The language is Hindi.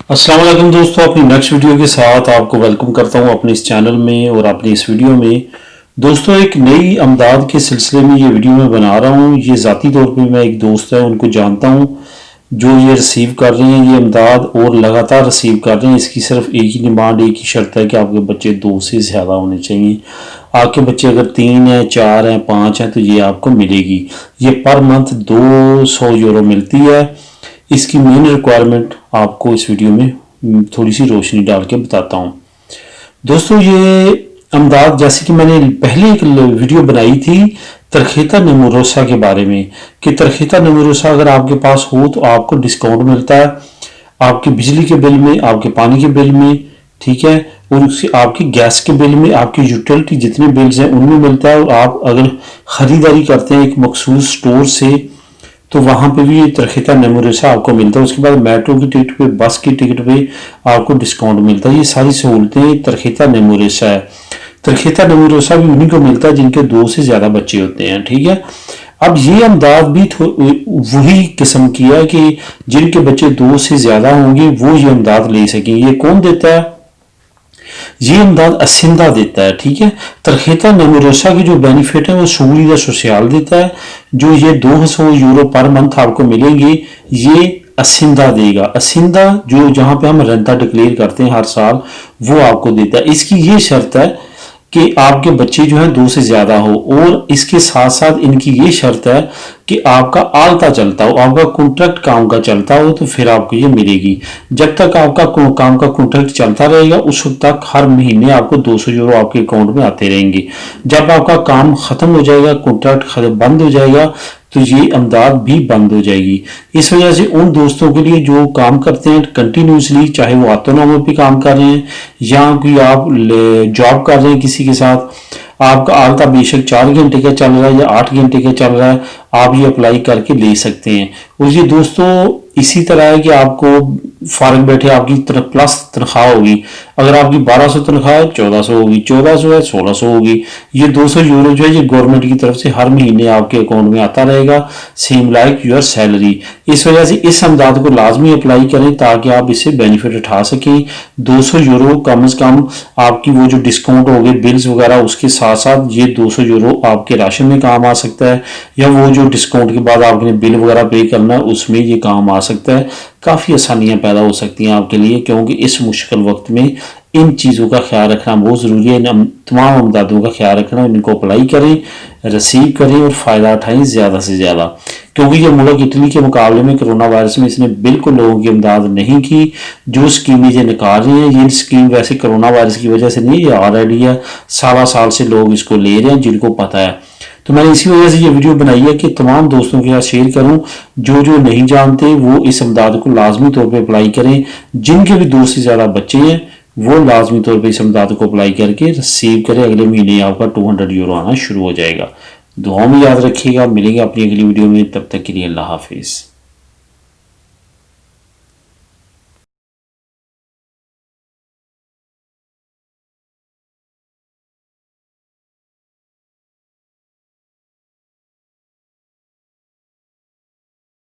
अस्सलाम वालेकुम दोस्तों, अपनी नेक्स्ट वीडियो के साथ आपको वेलकम करता हूं अपने इस चैनल में और अपनी इस वीडियो में। दोस्तों, एक नई अमदाद के सिलसिले में ये वीडियो मैं बना रहा हूं। ये ज़ाती तौर पे मैं एक दोस्त है उनको जानता हूं जो ये रिसीव कर रहे हैं ये अमदाद और लगातार रिसीव कर रहे हैं। इसकी सिर्फ एक ही डिमांड, एक ही शर्त है कि आपके बच्चे 2 से ज़्यादा होने चाहिए। आपके बच्चे अगर 3 हैं, 4 हैं, 5 हैं तो ये आपको मिलेगी। ये पर मंथ 200 यूरो मिलती है। इसकी मेन रिक्वायरमेंट आपको इस वीडियो में थोड़ी सी रोशनी डाल के बताता हूँ। दोस्तों, ये अमदाद, जैसे कि मैंने पहले एक वीडियो बनाई थी तरखेता नमूरोसा के बारे में कि तरखेता नमूरोसा अगर आपके पास हो तो आपको डिस्काउंट मिलता है आपके बिजली के बिल में, आपके पानी के बिल में, ठीक है, और उसके आपके गैस के बिल में, आपकी यूटिलिटी जितने बिल्स हैं उनमें मिलता है। और आप अगर ख़रीदारी करते हैं एक मखसूस स्टोर से तो वहाँ पे भी ये तरखेता नमूरोसा आपको मिलता है। उसके बाद मेट्रो की टिकट पे, बस की टिकट पे आपको डिस्काउंट मिलता है। ये सारी सहूलतें तरखेता नमूरोसा है। तरखेता नमूरोसा भी उन्हीं को मिलता है जिनके 2 से ज़्यादा बच्चे होते हैं, ठीक है। अब ये अमदाद भी वही किस्म की है कि जिनके बच्चे 2 से ज़्यादा होंगे वो ये अमदाद ले सकेंगे। ये कौन देता है? ये अमदाद असिंदा देता है, ठीक है। तरखेता नमूरोसा की जो बेनिफिट है वो सूलीदा सोशल देता है। जो ये 200 यूरो पर मंथ आपको मिलेंगे ये असिंदा देगा। असिंदा जो जहां पे हम रेंटा डिक्लेयर करते हैं हर साल वो आपको देता है। इसकी ये शर्त है कि आपके बच्चे जो है 2 से ज्यादा हो, और इसके साथ साथ इनकी ये शर्त है कि आपका आलता चलता हो, आपका कॉन्ट्रैक्ट काम का चलता हो तो फिर आपको ये मिलेगी। जब तक आपका काम का कॉन्ट्रैक्ट चलता रहेगा उस वक्त तक हर महीने आपको 200 यूरो आपके अकाउंट में आते रहेंगे। जब आपका काम खत्म हो जाएगा, कॉन्ट्रैक्ट बंद हो जाएगा तो ये अमदाद भी बंद हो जाएगी। इस वजह से उन दोस्तों के लिए जो काम करते हैं कंटिन्यूसली, चाहे वो ऑटोनोमो पे काम कर रहे हैं या कोई आप जॉब कर रहे हैं किसी के साथ, आपका आलता बेशक 4 घंटे का चल रहा है या 8 घंटे का चल रहा है, आप ये अप्लाई करके ले सकते हैं। और ये दोस्तों इसी तरह है कि आपको फारग बैठे आपकी प्लस तनख्वाह होगी। अगर आपकी 1200 तनख्वाह है 1400 होगी, 1400 है 1600 होगी। ये 200 यूरो जो है ये गवर्नमेंट की तरफ से हर महीने आपके अकाउंट में आता रहेगा, सेम लाइक योर सैलरी। इस वजह से इस अमदाद को लाजमी अप्लाई करें ताकि आप इससे बेनिफिट उठा सकें। 200 यूरो कम से कम आपकी वो जो डिस्काउंट हो गए बिल्स वगैरह, उसके साथ साथ ये 200 यूरो आपके राशन में काम आ सकता है, या वो जो डिस्काउंट के बाद आपने बिल वगैरह पे करना है उसमें ये काम आ सकता है। काफ़ी आसानियां पैदा हो सकती हैं आपके लिए, क्योंकि इस मुश्किल वक्त में इन चीज़ों का ख्याल रखना बहुत ज़रूरी है। इन तमाम अमदादों का ख्याल रखना, इनको अप्लाई करें, रिसीव करें और फ़ायदा उठाएं ज़्यादा से ज़्यादा। क्योंकि ये मुल्क इटली के मुकाबले में कोरोना वायरस में इसने बिल्कुल लोगों की इमदाद नहीं की। जो स्कीमें ये निकाल रही हैं ये स्कीम वैसे कोरोना वायरस की वजह से नहीं, ये ऑलरेडी है, साल साल से लोग इसको ले रहे हैं जिनको पता है। तो मैंने इसी वजह से ये वीडियो बनाई है कि तमाम दोस्तों के साथ शेयर करूं। जो नहीं जानते वो इस अमदाद को लाजमी तौर पे अप्लाई करें। जिनके भी 2 से ज़्यादा बच्चे हैं वो लाजमी तौर पे इस अमदाद को अप्लाई करके रिसीव करें। अगले महीने आपका 200 यूरो आना शुरू हो जाएगा। दुआ में याद रखिएगा। मिलेंगे अपनी अगली वीडियो में, तब तक के लिए अल्लाह हाफिज़।